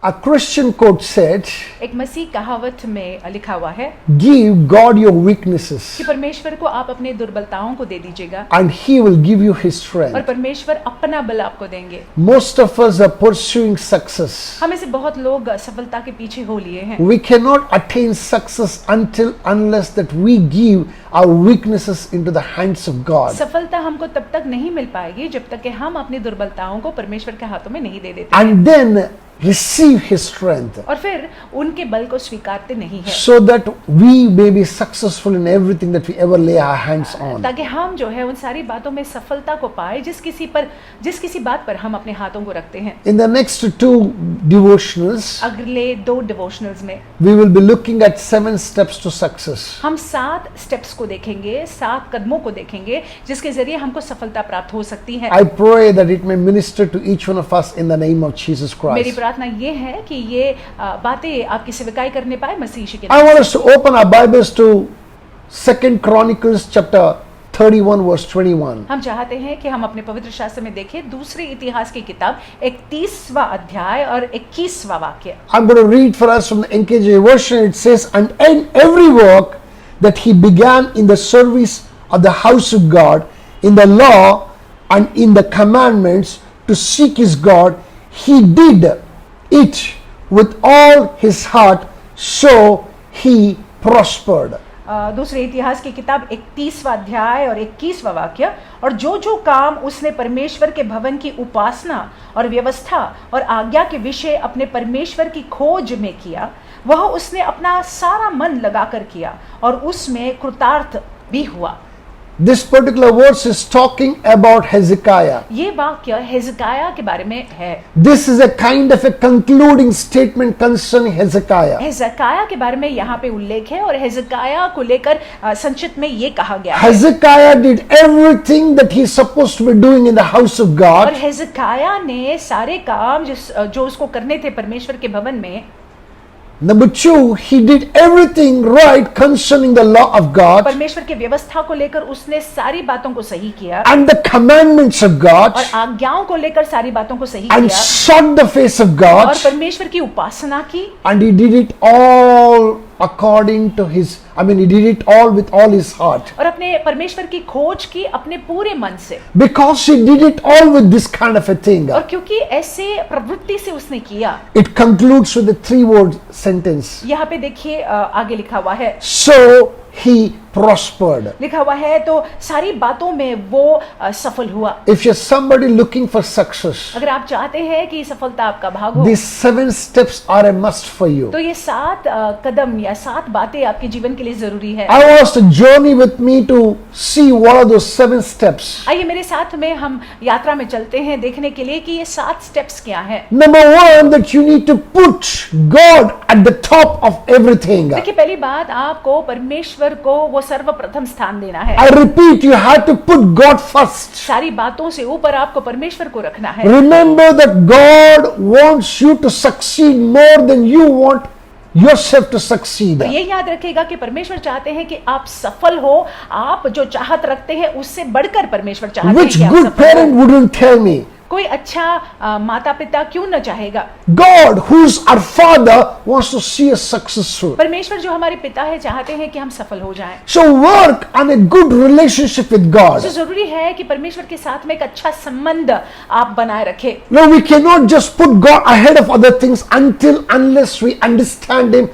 A Christian quote said, एक मसीह कहावत में लिखा हुआ है give God your weaknesses कि परमेश्वर को आप अपने दुर्बलताओं को दे दीजिएगा and He will give you His और strength. परमेश्वर अपना बल आपको देंगे। Most of us are pursuing success. हम में से बहुत लोग सफलता के पीछे हो लिए हैं। We cannot attain success unless that we give our weaknesses into the hands of God. सफलता हमको तब तक नहीं मिल पाएगी जब तक कि हम अपनी दुर्बलताओं को परमेश्वर के हाथों में नहीं दे देते And then receive His strength और फिर उनके बल को स्वीकारते नहीं है, so that we may be successful in everything that we ever lay our hands on. ताकि हम जो है उन सारी बातों में सफलता को पाए जिस किसी बात पर हम अपने हाथों को रखते हैं। In the next two devotionals, अगले 2 डिवोशनल्स में we will be looking at 7 steps to success. हम 7 स्टेप्स को देखेंगे, 7 कदमों को देखेंगे जिसके जरिए हमको सफलता प्राप्त हो सकती है। I pray that it may minister to each one of us in the name of Jesus मेरी Christ. प्रार्थना ये है कि ये बातें आपकी सेवकाई करने पाए मसीह यीशु के I नाम want से। us to open our Bibles to 2 Chronicles chapter 31 verse 21. हम चाहते हैं कि हम अपने पवित्र शास्त्र में देखें दूसरे इतिहास की किताब 31वां अध्याय और 21वां वाक्य। I'm going to read for us from the NKJ version. It says, and in every work that he began in the service of the house of God, in the law and in the commandments to seek his God, he did it with all his heart, so he prospered. दूसरे इतिहास की किताब 31वां अध्याय और 21वां वाक्य। और जो जो काम उसने परमेश्वर के भवन की उपासना और व्यवस्था और आज्ञा के विषय अपने परमेश्वर की खोज में किया, वह उसने अपना सारा मन लगाकर किया और उसमें कृतार्थ भी हुआ। This particular verse is talking about Hezekiah. ये वाक्य हेzekiah के बारे में है। This is a kind of a concluding statement concerning Hezekiah. हेzekiah के बारे में यहाँ पे उल्लेख है और हेzekiah को लेकर संक्षिप्त में ये कहा गया है। Hezekiah did everything that he's supposed to be doing in the house of और God. हेzekiah ने सारे काम जो उसको करने थे परमेश्वर के भवन में। Number 2, he did everything right concerning the law of God परमेश्वर की व्यवस्था को लेकर उसने सारी बातों को सही किया and the commandments of God और आज्ञाओं को लेकर सारी बातों को सही and किया sought the face of God, और परमेश्वर की उपासना की and he did it all according to his, he did it all with all his heart. और अपने परमेश्वर की खोज की अपने पूरे मन से। Because he did it all with this kind of a thing, और क्योंकि ऐसे प्रवृत्ति से उसने किया, it concludes with a 3-word sentence. यहाँ पे देखिए आगे लिखा हुआ है, So he prospered. लिखा हुआ है तो सारी बातों में वो सफल हुआ। If you're somebody looking for success, अगर आप चाहते हैं कि सफलता आपका भाग हो, these 7 steps are a must for you. तो ये 7 कदम या 7 बातें आपके जीवन के लिए जरूरी है। I want us to journey with me to see what are those 7 steps. आइए मेरे साथ में हम यात्रा में चलते हैं देखने के लिए कि ये 7 स्टेप्स क्या हैं। Number 1, that you need to put God at the top of everything. देखिए पहली बात, आपको परमेश्वर को वो सर्वप्रथम स्थान देना है। I repeat, you have to put God first. सारी बातों से ऊपर आपको परमेश्वर को रखना है। Remember that God wants you to succeed more than you want yourself to succeed. तो ये याद रखिएगा कि परमेश्वर चाहते हैं कि आप सफल हो, आप जो चाहत रखते हैं उससे बढ़कर परमेश्वर चाहते हैं Which कि आप good सफल parent हो। wouldn't tell me? कोई अच्छा माता पिता क्यों न चाहेगा। God, who's our Father, wants to see us successful. परमेश्वर जो हमारे पिता है चाहते हैं कि हम सफल हो जाएं। So work on a good relationship with God. तो जरूरी है कि परमेश्वर के साथ में एक अच्छा संबंध आप बनाए रखें। No, we cannot just put God ahead of other things unless we understand Him,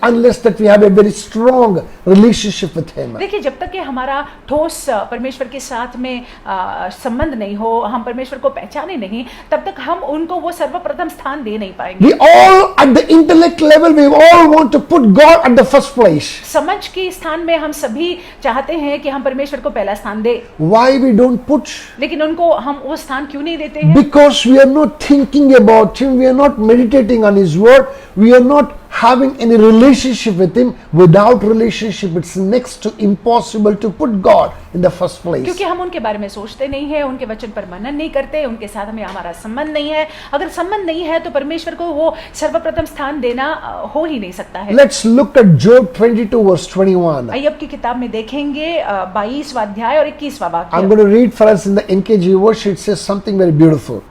unless that we have a very strong relationship with Him. देखिए जब तक कि हमारा ठोस परमेश्वर के साथ में संबंध नहीं हो, हम परमेश्वर को पहचाने नहीं, तब तक हम उनको वो सर्वप्रथम स्थान दे नहीं पाएंगे। We all at the intellect level, we all want to put God at the first place. समझ के स्थान में हम सभी चाहते हैं कि हम परमेश्वर को पहला स्थान दे, Why we don't put? लेकिन उनको हम वो स्थान क्यों नहीं देते हैं? Because we are not thinking about Him, we are not meditating on His word, we are not having any relationship with Him. Without relationship, it's next to impossible to put God in the first place. क्योंकि हम उनके बारे में सोचते नहीं है, उनके वचन पर मनन नहीं करते, उनके साथ में हमारा संबंध नहीं है। अगर संबंध नहीं है तो परमेश्वर को वो सर्वप्रथम स्थान देना हो ही नहीं सकता है। Let's look at Job 22 verse 21. अय्यूब की किताब में देखेंगे 22वां अध्याय और 21वां I'm वाक्य। going to read for us in the NKJ version. It says something very beautiful.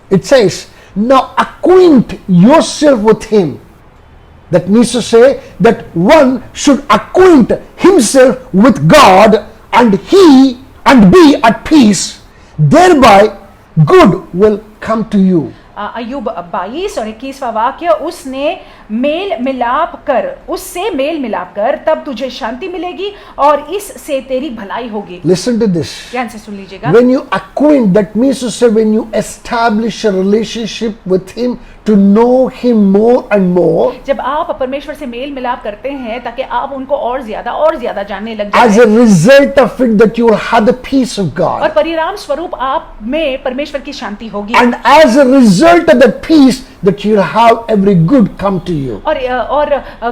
It says, Now acquaint yourself with him. That means to say that one should acquaint himself with God and be at peace. Thereby good will come to you. अय्यूब 22 और 21वां वाक्य, उससे mail मिलाप कर तब तुझे शांति मिलेगी और इससे तेरी भलाई होगी। Listen to this. ध्यान से सुन लीजिएगा। When you acquaint, that means to say when you establish a relationship with him to know him more and more, जब आप परमेश्वर से मेल मिलाप करते हैं ताकि आप उनको और ज्यादा जानने लग as जाएं, a result of it that you will have the peace of और God. परिणाम स्वरूप आप में परमेश्वर की शांति होगी, And as a result of that peace that you will have every good come to you. और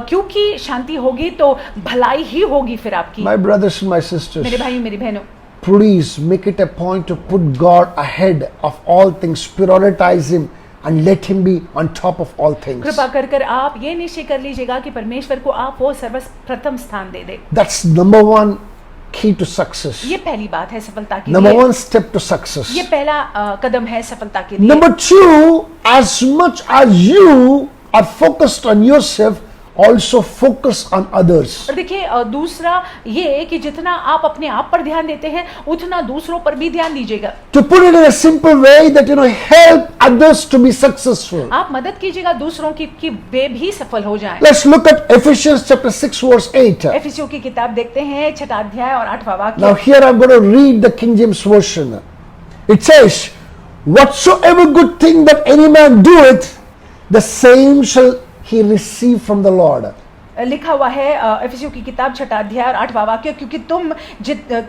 क्योंकि शांति होगी तो भलाई ही होगी फिर आपकी। My brothers and my sisters, मेरे भाइयों मेरी बहनों, please make it a point to put God ahead of all things, prioritize him and let him be on top of all things. कृपा कर आप ये निश्चय कर लीजिएगा कि परमेश्वर को आप वो सर्वप्रथम स्थान दे दे। That's number one key to success. ये पहली बात है सफलता के Number लिए। one step to success. ये पहला कदम है सफलता के लिए। Number two, as much as you are focused on yourself, also focus on others. और देखिए दूसरा ये कि जितना आप अपने आप पर ध्यान देते हैं उतना दूसरों पर भी ध्यान दीजिएगा। To put it in a simple way, that help others to be successful. आप मदद कीजिएगा दूसरों की कि वे भी सफल हो जाएं। Let's look at Ephesians chapter 6 verse 8. एफिसियों की किताब देखते हैं 6 अध्याय और 8वां वाक्य। Now here I'm going to read the King James version. It says, whatsoever good thing that any man doeth, the same shall he receive from the Lord. लिखा हुआ है एफिसियों की किताब 6 अध्याय और 8वां वाक्य, क्योंकि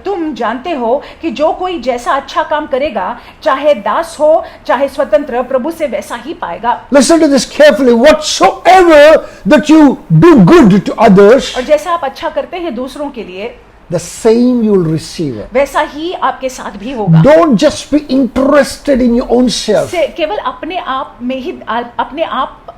तुम जानते हो कि जो कोई जैसा अच्छा काम करेगा, चाहे दास हो चाहे स्वतंत्र, प्रभु से वैसा ही पाएगा। Listen to this carefully. Whatsoever that you do good to others, और जैसा आप अच्छा करते हैं दूसरों के लिए, the same you will receive. वैसा ही आपके साथ भी होगा। Don't just be interested in your own self. से केवल अपने आप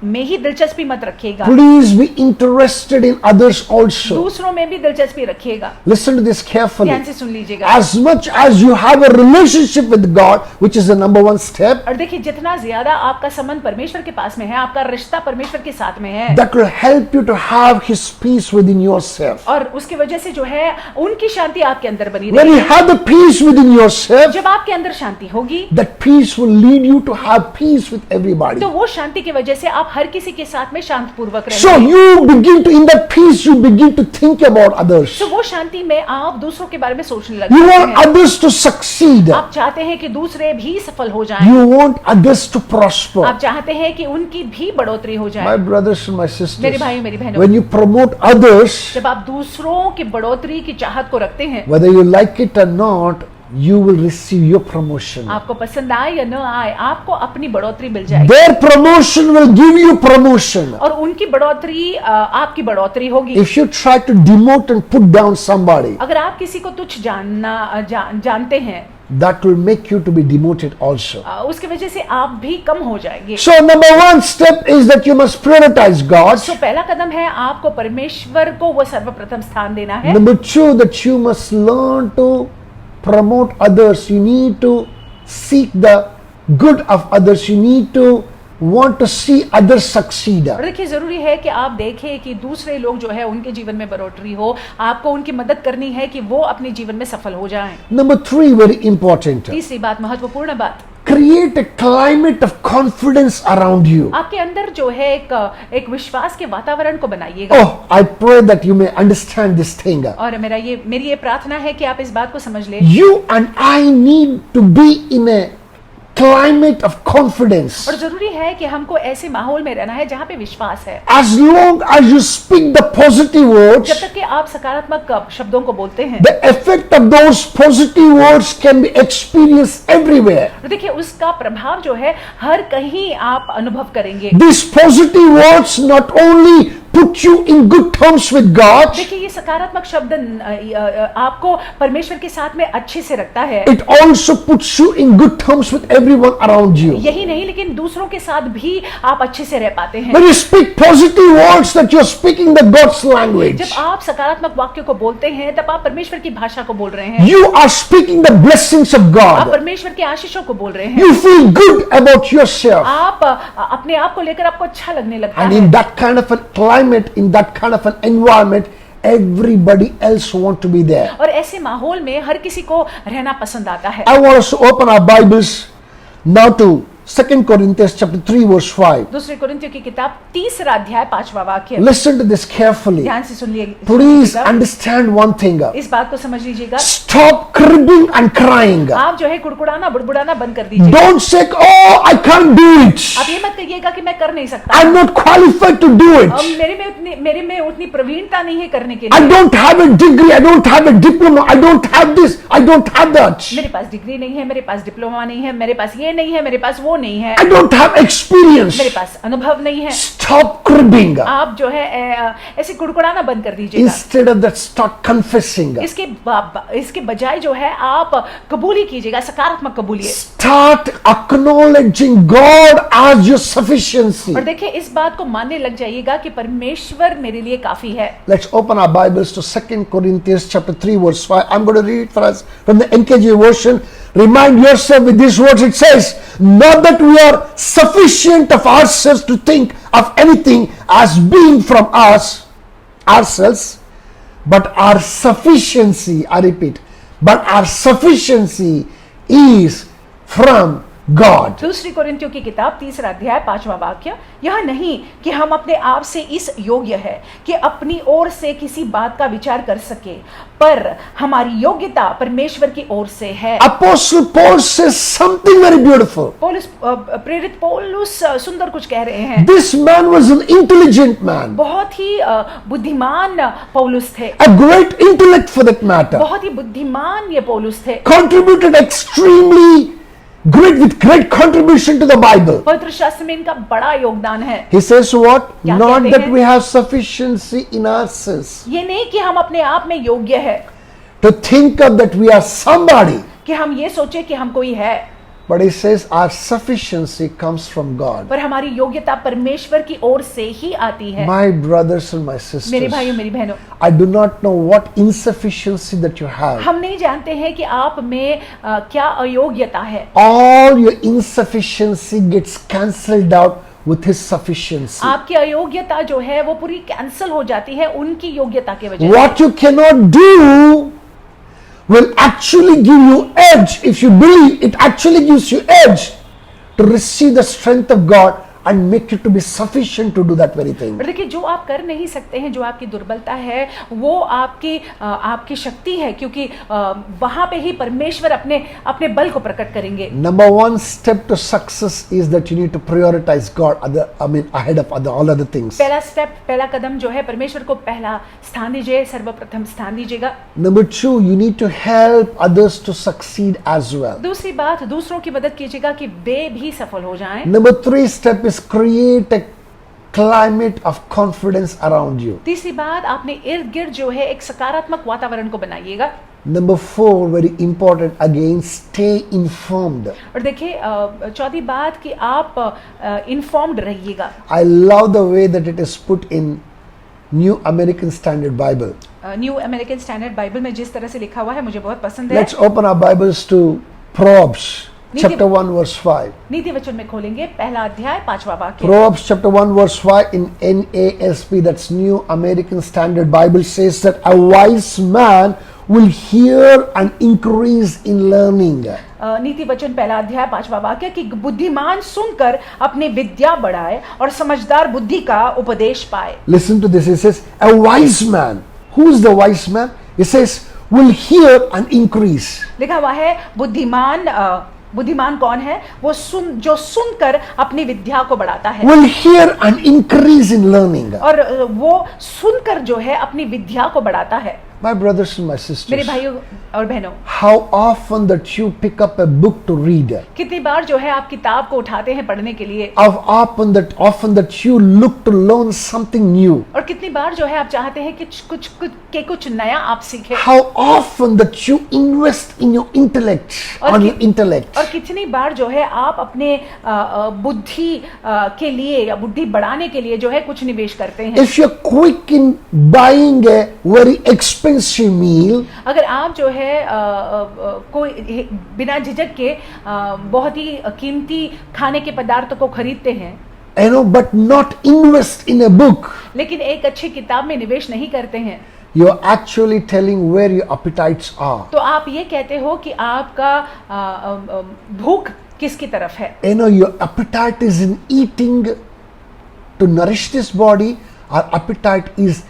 में ही दिलचस्पी मत रखिएगा, Please be interested in others also. दूसरों में भी दिलचस्पी रखिएगा। Listen to this carefully. ध्यान से सुन लीजिएगा। As much as you have a relationship with God, which is the number one step, और देखिए जितना ज्यादा आपका संबंध परमेश्वर के पास में है, आपका रिश्ता परमेश्वर के साथ में है, that will help you to have His peace within yourself. और उसकी वजह से जो है उनकी शांति आपके अंदर बनी When you रहेगी। have the peace within yourself, जब आपके अंदर शांति होगी that peace will lead you to have peace with everybody. तो वो शांति की वजह से आप हर किसी के साथ में शांत पूर्वक So रहेंगे। you begin to, in that peace, you begin to think about others. तो वो शांति में आप दूसरों के बारे में सोचने You लगते want हैं। others to succeed. आप चाहते हैं कि दूसरे भी सफल हो जाएं। You want others to prosper. आप चाहते हैं कि उनकी भी बढ़ोतरी हो My जाए। brothers and my मेरे sisters, भाई मेरी बहनों, when you promote others, जब आप दूसरों की बढ़ोतरी की चाहत को रखते हैं, whether you like it or not, you will receive your promotion. आपको पसंद आए या न आए, आपको अपनी बढ़ोतरी मिल जाएगी। Their promotion will give you promotion. और उनकी बढ़ोतरी आपकी बढ़ोतरी होगी। If you try to demote and put down somebody, अगर आप किसी को तुच्छ जानते हैं, that will make you to be demoted also. उसकी वजह से आप भी कम हो जाएंगे। So number one step is that you must prioritize God. तो पहला कदम है आपको परमेश्वर को वो सर्वप्रथम स्थान देना है। Number two, that you must learn to promote others. You need to seek the good of others. You need to want to see others succeed. और देखिए जरूरी है कि आप देखें कि दूसरे लोग जो है उनके जीवन में बढ़ोतरी हो, आपको उनकी मदद करनी है कि वो अपने जीवन में सफल हो जाएं। Number three, very important. तीसरी बात, महत्वपूर्ण बात, Create a climate of confidence around you. आपके अंदर जो है एक विश्वास के वातावरण को बनाइएगा। Oh, I pray that you may understand this thing. और मेरी ये प्रार्थना है कि आप इस बात को समझ लें। You and I need to be in a climate of confidence. और जरूरी है कि हमको ऐसे माहौल में रहना है जहाँ पे विश्वास है। As long as you speak the positive words, जब तक कि आप सकारात्मक शब्दों को बोलते हैं, the effect of those positive words can be experienced everywhere. देखिए उसका प्रभाव जो है हर कहीं आप अनुभव करेंगे। These positive words not only put you in good terms with God, देखिए ये सकारात्मक शब्द आपको परमेश्वर के साथ में अच्छे से रखता है। It also puts you in good terms with everyone around you. यही नहीं, लेकिन दूसरों के साथ भी आप अच्छे से रह पाते हैं। When you speak positive words, that you're speaking the God's language. जब आप सकारात्मक वाक्य को बोलते हैं तब आप परमेश्वर की भाषा को बोल रहे हैं। You are speaking the blessings of आप God. परमेश्वर के आशीषों को बोल रहे हैं। You feel good about yourself. आप अपने आप को लेकर आपको अच्छा लगने लगता And है। in that kind of a climate, in that kind of an environment, everybody else want to be there. और ऐसे माहौल में हर किसी को रहना पसंद आता है। I want us to open our Bibles now to 2 Corinthians chapter 3 verse 5. दूसरे कोरिन्थियों की किताब 3 अध्याय 5वां वाक्य। Listen to this carefully. ध्यान से सुन Please लीजिएगा। understand one thing. इस बात को समझ लीजिएगा। Stop cribbing and crying. आप जो है कुड़कुड़ाना बुड़बुड़ाना बंद कर दीजिए। Don't say, oh, I can't do it. आप ये मत कहिएगा कि मैं कर नहीं सकता। I'm not qualified to do it. मेरे में उतनी प्रवीणता नहीं है करने के I लिए। don't have a degree. I don't have a diploma. I don't have this. I don't have that. मेरे पास डिग्री नहीं है, मेरे पास डिप्लोमा नहीं है, मेरे पास ये नहीं है, मेरे पास वो नहीं है, I don't have experience. मेरे पास अनुभव नहीं है। Stop cribbing. आप जो है ऐसे कुड़कुड़ाना बंद कर दीजिएगा। Instead of that, start confessing. इसके बजाय जो है आप कबूली कीजिएगा, सकारात्मक कबूलिए। Start acknowledging God as your sufficiency. और देखिए इस बात को मानने लग जाइएगा कि परमेश्वर मेरे लिए काफी है। Let's open our Bibles to 2 Corinthians chapter 3 verse 5. I'm going to read it for us from the NKJ version. Remind yourself with these words. It says, not that we are sufficient of ourselves to think of anything as being from ourselves, but our sufficiency, I repeat, but our sufficiency is from God. दूसरी कोरिन्थियों की किताब 3 अध्याय 5वां वाक्य। यह नहीं कि हम अपने आप से इस योग्य है कि अपनी ओर से किसी बात का विचार कर सके, पर हमारी योग्यता परमेश्वर की ओर से है। Apostle Paul says something very beautiful. प्रेरित पौलुस सुंदर कुछ कह रहे हैं। This man was an intelligent man, बहुत ही बुद्धिमान पौलुस थे। a great intellect for that matter, बहुत ही बुद्धिमान ये पौलुस थे। contributed extremely great with great contribution to the Bible. पवित्र शास्त्र में इनका बड़ा योगदान है। He says what? क्या Not कहते that हैं? we have sufficiency in ourselves ये नहीं कि हम अपने आप में योग्य है, to think of that we are somebody, कि हम ये सोचे कि हम कोई है, but he says our sufficiency comes from God. पर हमारी योग्यता परमेश्वर की ओर से ही आती है। My brothers and my मेरे sisters, भाइयों मेरी बहनों, I do not know what insufficiency that you have. हम नहीं जानते हैं कि आप में क्या अयोग्यता है। All your insufficiency gets cancelled out with his sufficiency. आपकी अयोग्यता जो है वो पूरी कैंसिल हो जाती है उनकी योग्यता के वजह से। What you cannot do will actually give you edge. If you believe, it actually gives you edge to receive the strength of God and make you to be sufficient to do that very thing. और देखिए जो आप कर नहीं सकते हैं, जो आपकी दुर्बलता है, वो आपकी शक्ति है, क्योंकि वहां पे ही परमेश्वर अपने बल को प्रकट करेंगे। Number one step to success is that you need to prioritize God ahead of all other things. पहला कदम जो है, परमेश्वर को पहला स्थान दीजिए, सर्वप्रथम स्थान दीजिएगा। Number two, you need to help others to succeed as well. दूसरी बात, दूसरों की मदद कीजिएगा कि वे भी सफल हो जाएं। Number three step is create a climate of confidence around you. तीसरी बात, आपने इर्द गिर्द जो है एक सकारात्मक वातावरण को बनाइएगा। Number four, very important again, stay informed. और देखिए चौथी बात कि आप इन्फॉर्म्ड रहिएगा। I love the way that it is put in New American Standard Bible. New American standard Bible में जिस तरह से लिखा हुआ है मुझे बहुत पसंद है। Let's open our Bibles to Proverbs chapter 1 verse 5. नीति वचन में खोलेंगे, पहला अध्याय 5वां वाक्य। Proverbs chapter 1 verse 5 in NASB, that's New American Standard Bible, says that a wise man will hear and increase in learning. नीति वचन पहला अध्याय 5वां वाक्य कि बुद्धिमान सुनकर अपनी विद्या बढ़ाए और समझदार बुद्धि का उपदेश पाए। Listen to this. It says a wise man. Who is the wise man? It says will hear and increase. लिखा हुआ है बुद्धिमान कौन है? वो जो सुनकर अपनी विद्या को बढ़ाता है। Will hear and increase in learning. और वो सुनकर जो है अपनी विद्या को बढ़ाता है। My brothers and my मेरे sisters, भाइयों और बहनों, how often that you pick up a book to read, कितनी बार जो है आप किताब को उठाते हैं पढ़ने के लिए, how often that you look to learn something new, और कितनी बार जो है आप चाहते हैं कि कुछ नया आप सीखें, how often that you invest in your intellect, और on कि- your intellect. और कितनी बार जो है आप अपने बुद्धि के लिए या बुद्धि बढ़ाने के लिए जो है कुछ निवेश करते हैं। If you're quick in buying a very expensive meal, अगर आप जो है कोई बिना झिझक के बहुत ही कीमती खाने के पदार्थों को खरीदते हैं, but not invest in a book, लेकिन एक अच्छी किताब में निवेश नहीं करते हैं, you're actually telling where your appetites are. तो आप ये कहते हो कि आपका भूख किसकी तरफ है। Your appetite is in eating to nourish this body, or appetite is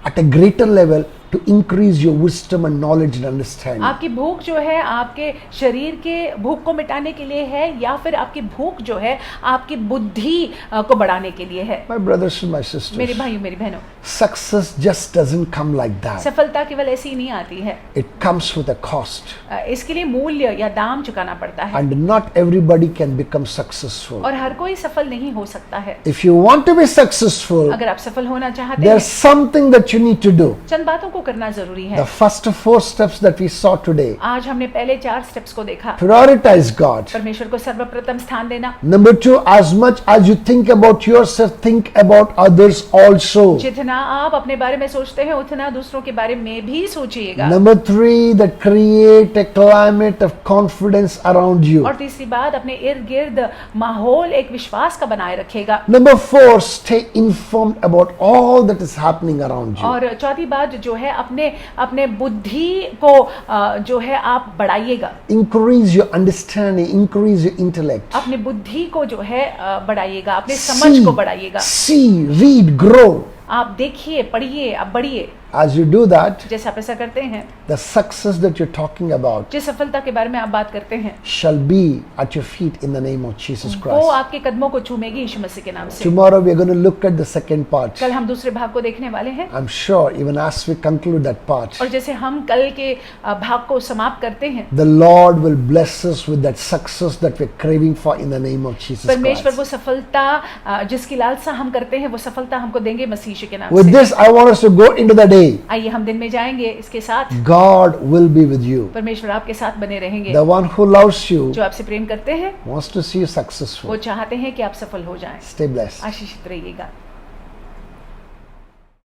at a greater level to increase your wisdom and knowledge and understanding. आपकी भूख जो है आपके शरीर के भूख को मिटाने के लिए है, या फिर आपकी भूख जो है आपकी बुद्धि को बढ़ाने के लिए है। My brothers and my मेरे sisters, भाइयों मेरी बहनों, success just doesn't come like that. सफलता केवल ऐसी ही नहीं आती है, It comes with a cost, इसके लिए मूल्य या दाम चुकाना पड़ता है, and not everybody can become successful. और हर कोई सफल नहीं हो सकता है। If you want to be successful, अगर आप सफल होना चाहते there's हैं, something that you need to do. चंद बातों को करना जरूरी है। The first 4 steps that we saw today: आज हमने पहले 4 स्टेप्स को देखा। prioritize God. परमेश्वर को सर्वप्रथम स्थान देना। Number 2, as much as you think about yourself, think about others also. जितना आप अपने बारे में सोचते हैं उतना दूसरों के बारे में भी सोचिएगा। Number 3, that create a climate of confidence around you. और तीसरी बात, अपने इर्द गिर्द माहौल एक विश्वास का बनाए रखेगा। Number 4, stay informed about all that is happening around you. और चौथी बात जो है अपने बुद्धि को जो है आप बढ़ाइएगा, Increase your understanding, increase your intellect. अपने बुद्धि को जो है बढ़ाइएगा, अपने समझ को बढ़ाइएगा। See, read, grow. आप देखिए, पढ़िए, आप बढ़िए। As you do that, जैसे आप ऐसा करते हैं, the success that you're talking about जिस सफलता के बारे में आप बात करते हैं, shall be at your feet in the name of Jesus वो Christ. आपके कदमों को चूमेगी यीशु मसीह के नाम से। Tomorrow we are going to look at the second part. कल हम दूसरे भाग को देखने वाले हैं, I'm sure even as we conclude that part, और जैसे हम कल के भाग को समाप्त करते हैं, the Lord will bless us with that success that we're craving for in the name of Jesus परमेश्वर वो Christ. सफलता जिसकी लालसा हम करते हैं, वो सफलता हमको देंगे मसीह यीशु के नाम With से। this, I want us to go into the day. आइए हम दिन में जाएंगे, इसके साथ God will be with you. परमेश्वर आपके साथ बने रहेंगे। The one who loves you जो आपसे प्रेम करते हैं wants to see you वो successful. चाहते हैं कि आप सफल हो जाएं। Stay blessed. आशीषित रहिएगा।